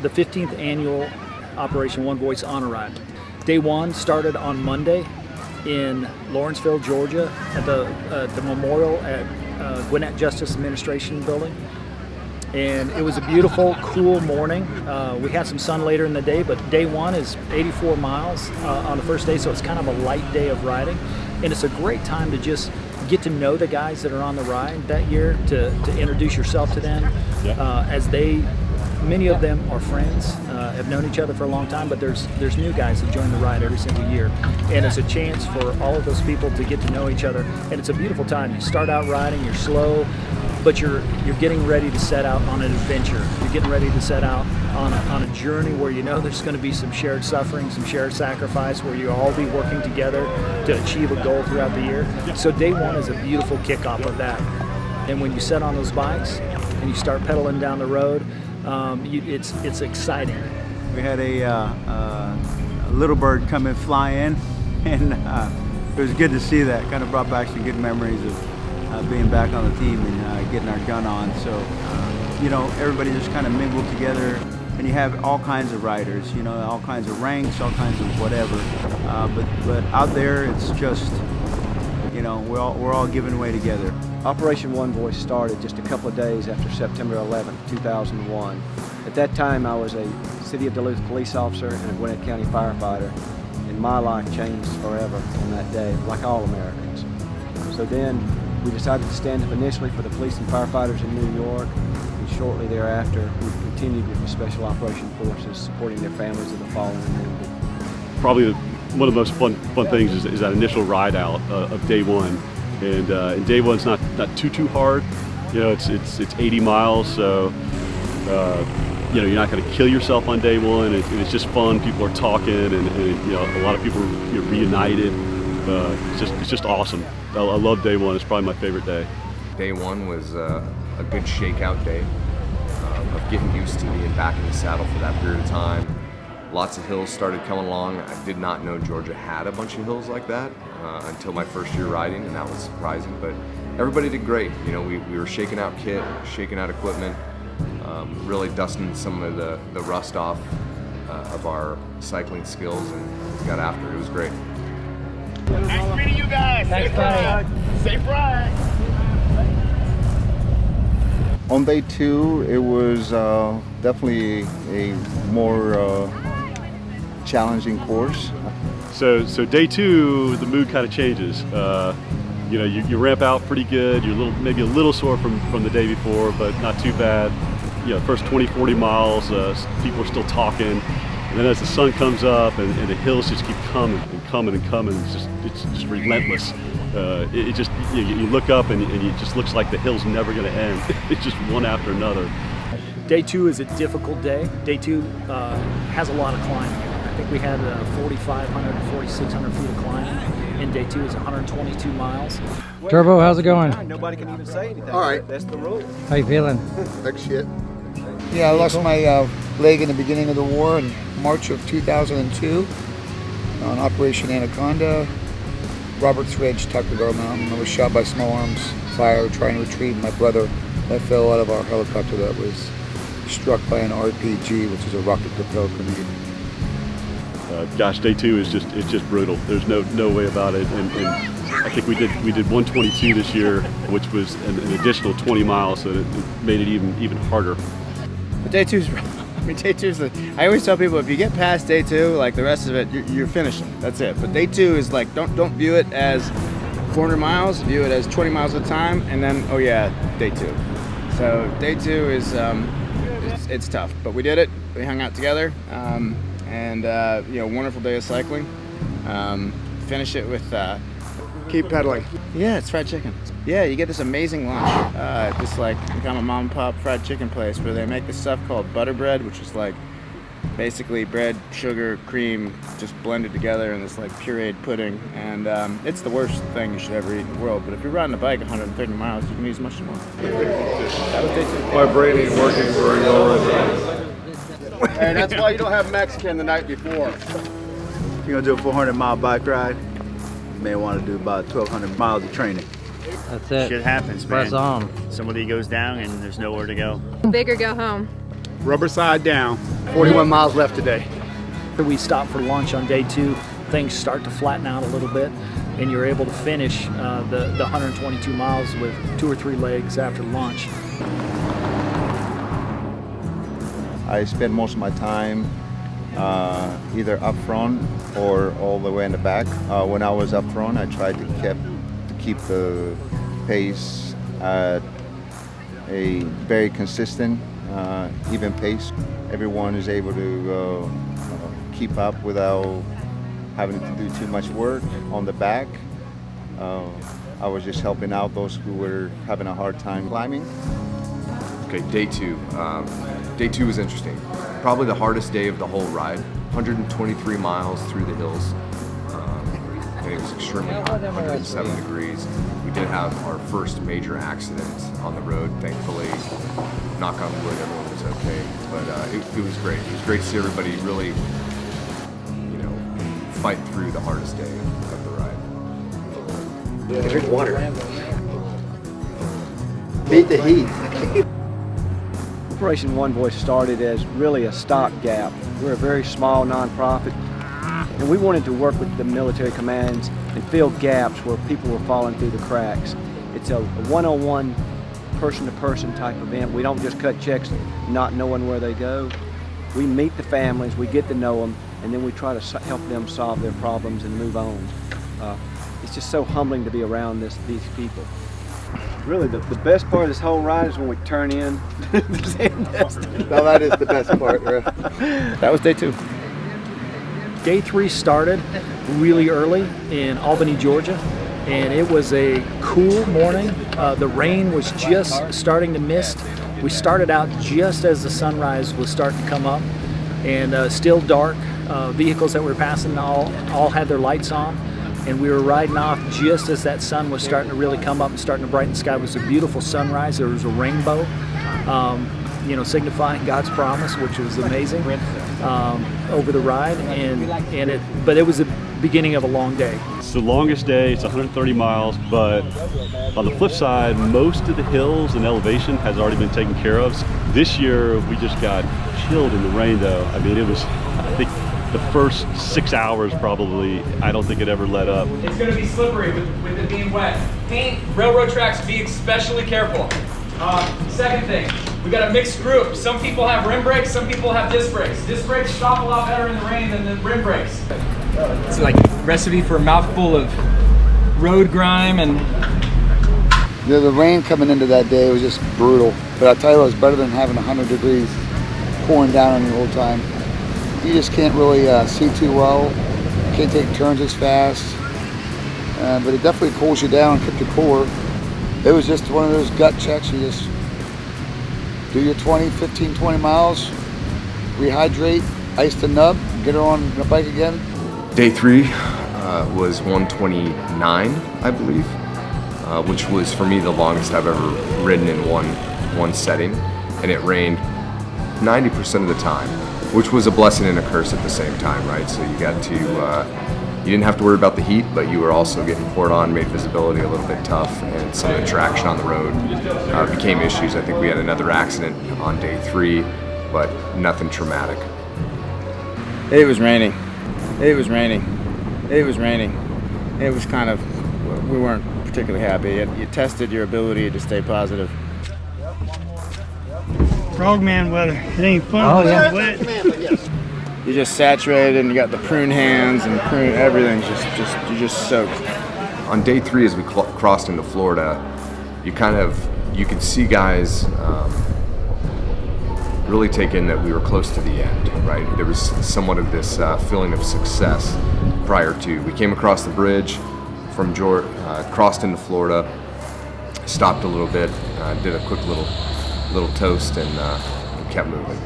The 15th annual Operation One Voice Honor Ride. Day one started on Monday in Lawrenceville, Georgia, at the memorial at Gwinnett Justice Administration building. And it was a beautiful, cool morning. We had some sun later in the day, but day one is 84 miles on the first day, so it's kind of a light day of riding. And it's a great time to just get to know the guys that are on the ride that year, to introduce yourself to them, as many of them are friends, have known each other for a long time, but there's new guys that join the ride every single year. And it's a chance for all of those people to get to know each other. And it's a beautiful time. You start out riding, you're slow, but you're getting ready to set out on an adventure. You're getting ready to set out on a journey where you know there's going to be some shared suffering, some shared sacrifice, where you all be working together to achieve a goal throughout the year. So day one is a beautiful kickoff of that. And when you set on those bikes and you start pedaling down the road, it's exciting. We had a little bird come and fly in, and it was good to see that. Kind of brought back some good memories of being back on the team and getting our gun on. So, you know, everybody just kind of mingled together, and you have all kinds of riders, you know, all kinds of ranks, all kinds of whatever. But out there, it's just, you know, we're all giving away together. Operation One Voice started just a couple of days after September 11th, 2001. At that time, I was a City of Duluth police officer and a Gwinnett County firefighter, and my life changed forever on that day, like all Americans. So then, we decided to stand up initially for the police and firefighters in New York, and shortly thereafter, we continued with the Special Operation Forces, supporting their families of the fallen and wounded. Probably one of the most fun things is that initial ride out of day one. And day one's not too hard. You know, it's 80 miles, so you know, you're not going to kill yourself on day one. It's just fun. People are talking, and you know, a lot of people are reunited. It's just awesome. I love day one. It's probably my favorite day. Day one was a good shakeout day of getting used to being back in the saddle for that period of time. Lots of hills started coming along. I did not know Georgia had a bunch of hills like that until my first year riding, and that was surprising. But everybody did great. You know, we were shaking out kit, shaking out equipment, really dusting some of the rust off of our cycling skills, and got after it. It was great. Nice meeting you guys. Thanks, buddy. Safe ride. On day two, it was definitely a more challenging course. So day two, the mood kind of changes. You know, you ramp out pretty good. You're maybe a little sore from the day before, but not too bad. You know, first 20-40 miles, people are still talking. And then as the sun comes up and the hills just keep coming and coming and coming, it's just relentless. You look up and it just looks like the hill's never going to end. It's just one after another. Day two is a difficult day. Day two has a lot of climbing. I think we had 4,500 to 4,600 feet of climbing. And day two is 122 miles. Turbo, how's it going? Nobody can even say anything. All right. That's the rule. How you feeling? Like shit. Yeah, I lost my leg in the beginning of the war in March of 2002 on Operation Anaconda, Roberts Ridge, Tuckergar Mountain. I was shot by small arms fire trying to retrieve my brother that fell out of our helicopter that was struck by an RPG, which is a rocket propelled grenade. Gosh, day two is just brutal. There's no way about it. And I think we did 122 this year, which was an additional 20 miles, so it made it even harder. But day two's, I always tell people, if you get past day two, like the rest of it, you're finishing. That's it. But day two is like, don't view it as 400 miles, view it as 20 miles at a time, and then, oh yeah, day two. So day two is, it's tough, but we did it. We hung out together, and you know, wonderful day of cycling. Finish it with, Keep pedaling. yeah, it's fried chicken. Yeah, you get this amazing lunch. This like kind of mom and pop fried chicken place where they make this stuff called butter bread, which is like basically bread, sugar, cream, just blended together in this like pureed pudding. And it's the worst thing you should ever eat in the world. But if you're riding a bike 130 miles, you can eat as much as you want. That was day two. My brain ain't working very well. And that's why you don't have Mexican the night before. If you're gonna do a 400-mile bike ride, you may want to do about 1,200 miles of training. That's it. Shit happens, man. Press on. Somebody goes down and there's nowhere to go. Big or go home. Rubber side down. 41 miles left today. We stopped for lunch on day 2. Things start to flatten out a little bit, and you're able to finish the 122 miles with 2 or 3 legs after lunch. I spend most of my time either up front or all the way in the back. When I was up front, I tried to keep the pace at a very consistent, even pace. Everyone is able to keep up without having to do too much work on the back. I was just helping out those who were having a hard time climbing. Okay, day 2. Day 2 was interesting. Probably the hardest day of the whole ride. 123 miles through the hills. And it was extremely hot, 107 degrees. We did have our first major accident on the road, thankfully. Knock on wood, everyone was okay. But it was great. It was great to see everybody really, fight through the hardest day of the ride. Drink water. Beat the heat. Operation One Voice started as really a stopgap. We're a very small nonprofit, and we wanted to work with the military commands and fill gaps where people were falling through the cracks. It's a one-on-one, person-to-person type event. We don't just cut checks not knowing where they go. We meet the families, we get to know them, and then we try to help them solve their problems and move on. It's just so humbling to be around these people. Really, the best part of this whole ride is when we turn in to Destin. No, that is the best part, right? That was day 2. Day 3 started really early in Albany, Georgia, and it was a cool morning. The rain was just starting to mist. We started out just as the sunrise was starting to come up, and still dark. Vehicles that were passing all had their lights on, and we were riding off just as that sun was starting to really come up and starting to brighten the sky. It was a beautiful sunrise. There was a rainbow, signifying God's promise, which was amazing over the ride. But it was the beginning of a long day. It's the longest day. It's 130 miles, but on the flip side, most of the hills and elevation has already been taken care of. This year, we just got chilled in the rain, though. I mean, it was, I think, the first 6 hours probably, I don't think it ever let up. It's going to be slippery with it being wet. Paint, railroad tracks, be especially careful. Second thing, we got a mixed group. Some people have rim brakes, some people have disc brakes. Disc brakes stop a lot better in the rain than the rim brakes. It's like a recipe for a mouthful of road grime and... The rain coming into that day was just brutal. But I'll tell you what, it's better than having 100 degrees pouring down on you the whole time. You just can't really see too well, can't take turns as fast, but it definitely cools you down, keeps you cooler. It was just one of those gut checks. You just do your 15, 20 miles, rehydrate, ice the nub, get her on the bike again. Day 3 was 129, I believe, which was for me the longest I've ever ridden in one setting, and it rained 90% of the time, which was a blessing and a curse at the same time, right? So you got to, you didn't have to worry about the heat, but you were also getting poured on, made visibility a little bit tough, and some of the traction on the road became issues. I think we had another accident on day 3, but nothing traumatic. It was raining. It was raining. It was raining. It was kind of, we weren't particularly happy. You tested your ability to stay positive. Frogman weather. It ain't fun. Oh, yeah. Wet. You're just saturated, and you got the prune hands and prune everything's you're just soaked. On day 3, as we crossed into Florida, you could see guys really take in that we were close to the end, right? There was somewhat of this feeling of success prior to. We came across the bridge from Georgia, crossed into Florida, stopped a little bit, did a quick little toast, and kept moving.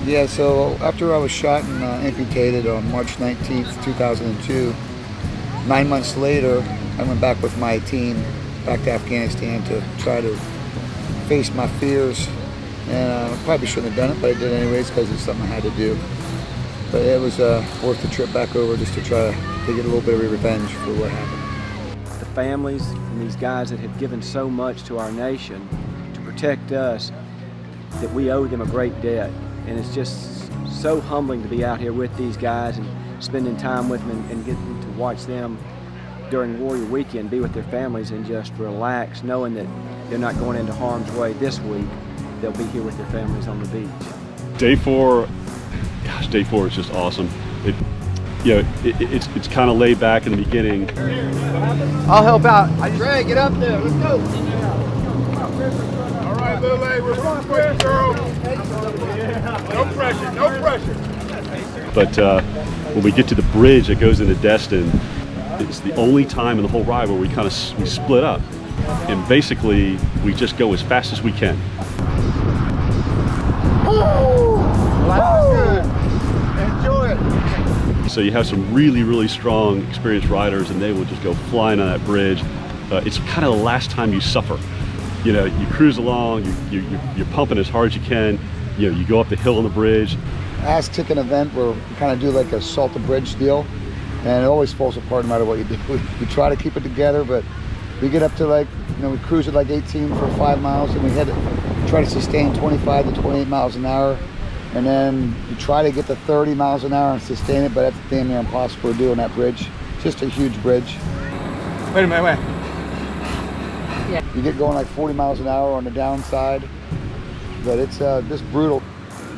Yeah, so after I was shot and amputated on March 19th, 2002, 9 months later, I went back with my team back to Afghanistan to try to face my fears. And I probably shouldn't have done it, but I did anyways because it's something I had to do. But it was worth the trip back over just to try to get a little bit of revenge for what happened. The families and these guys that had given so much to our nation to protect us, that we owe them a great debt. And it's just so humbling to be out here with these guys and spending time with them and getting to watch them during Warrior Weekend, be with their families and just relax, knowing that they're not going into harm's way this week. They'll be here with their families on the beach. Day 4, gosh, day 4 is just awesome. It's kind of laid back in the beginning. I'll help out. Trey, get up there. Let's go. All right, little lady, we're going quick, girl. No pressure, no pressure. But when we get to the bridge that goes into Destin, it's the only time in the whole ride where we split up. And basically, we just go as fast as we can. Good. Enjoy it. So you have some really, really strong, experienced riders, and they will just go flying on that bridge. It's kind of the last time you suffer. You know, you cruise along, you're pumping as hard as you can. You know, you go up the hill on the bridge. Aztec event where we kind of do like a salt the bridge deal, and it always falls apart no matter what you do. We try to keep it together, but we get up to like, we cruise at like 18 for 5 miles, and we try to sustain 25 to 28 miles an hour, and then you try to get to 30 miles an hour and sustain it, but that's damn near impossible to do on that bridge. It's just a huge bridge. Wait a minute, wait. You get going like 40 miles an hour on the downside, but it's just brutal.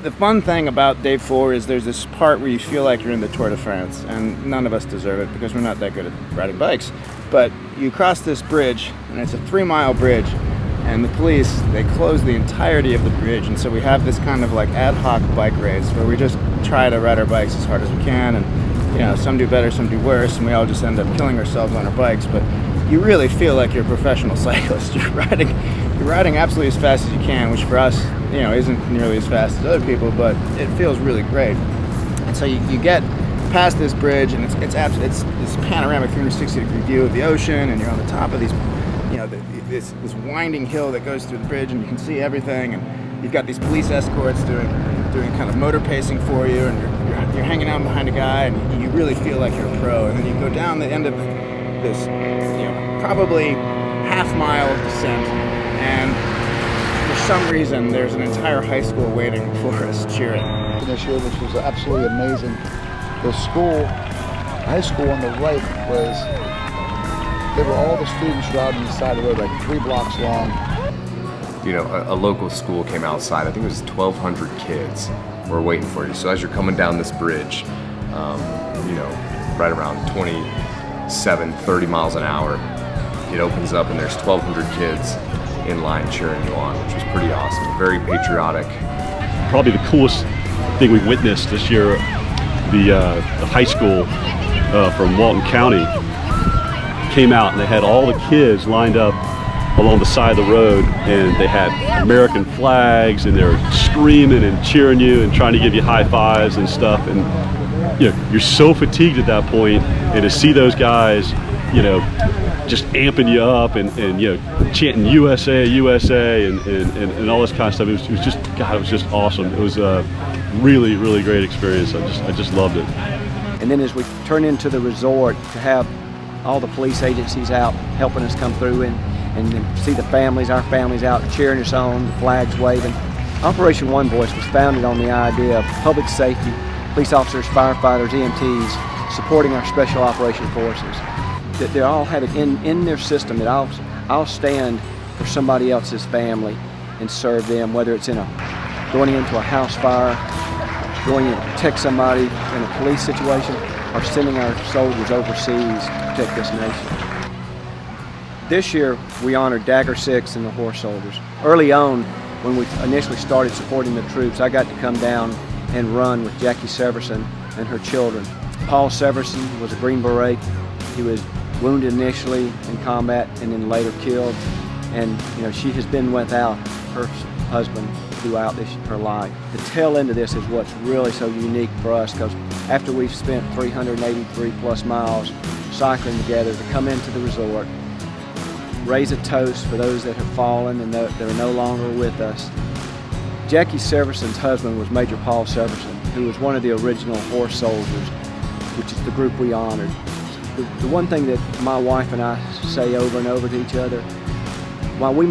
The fun thing about day 4 is there's this part where you feel like you're in the Tour de France, and none of us deserve it because we're not that good at riding bikes. But you cross this bridge, and it's a 3-mile bridge, and the police, they close the entirety of the bridge, and so we have this kind of like ad hoc bike race where we just try to ride our bikes as hard as we can, and some do better, some do worse, and we all just end up killing ourselves on our bikes. But you really feel like you're a professional cyclist. You're riding absolutely as fast as you can, which for us, isn't nearly as fast as other people, but it feels really great. And so you get past this bridge, and it's this panoramic 360-degree view of the ocean, and you're on the top of these, this winding hill that goes through the bridge, and you can see everything. And you've got these police escorts doing kind of motor pacing for you, and you're hanging out behind a guy, and you really feel like you're a pro. And then you go down the end of this, probably half-mile descent, and for some reason there's an entire high school waiting for us cheering. This year, which was absolutely amazing. The high school on the right there were all the students riding on the side of the road, like 3 blocks long. A local school came outside. I think it was 1,200 kids were waiting for you. So as you're coming down this bridge, right around 27, 30 miles an hour, it opens up and there's 1,200 kids in line cheering you on, which was pretty awesome. Very patriotic. Probably the coolest thing we witnessed this year, the high school from Walton County came out, and they had all the kids lined up along the side of the road, and they had American flags, and they were screaming and cheering you and trying to give you high fives and stuff. And you're so fatigued at that point, and to see those guys just amping you up and chanting USA, USA, and all this kind of stuff. It was just awesome. It was a really, really great experience. I just loved it. And then as we turn into the resort, to have all the police agencies out helping us come through and see our families out cheering us on, the flags waving. Operation One Voice was founded on the idea of public safety, police officers, firefighters, EMTs, supporting our special operation forces. That they all have it in their system that I'll stand for somebody else's family and serve them, whether it's going into a house fire, going in to protect somebody in a police situation, or sending our soldiers overseas to protect this nation. This year, we honored Dagger 6 and the horse soldiers. Early on, when we initially started supporting the troops, I got to come down and run with Jackie Severson and her children. Paul Severson was a Green Beret. He was wounded initially in combat and then later killed. And she has been without her husband throughout her life. The tail end of this is what's really so unique for us, because after we've spent 383 plus miles cycling together to come into the resort, raise a toast for those that have fallen and that are no longer with us. Jackie Severson's husband was Major Paul Severson, who was one of the original horse soldiers, which is the group we honored. The one thing that my wife and I say over and over to each other, while we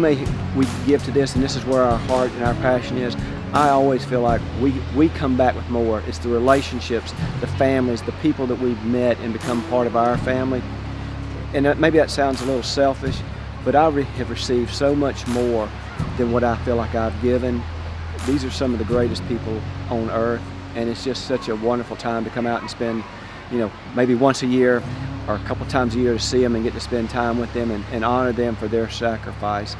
we give to this, and this is where our heart and our passion is, I always feel like we come back with more. It's the relationships, the families, the people that we've met and become part of our family. And maybe that sounds a little selfish, but I have received so much more than what I feel like I've given. These are some of the greatest people on earth, and it's just such a wonderful time to come out and spend, maybe once a year or a couple times a year to see them and get to spend time with them and honor them for their sacrifice.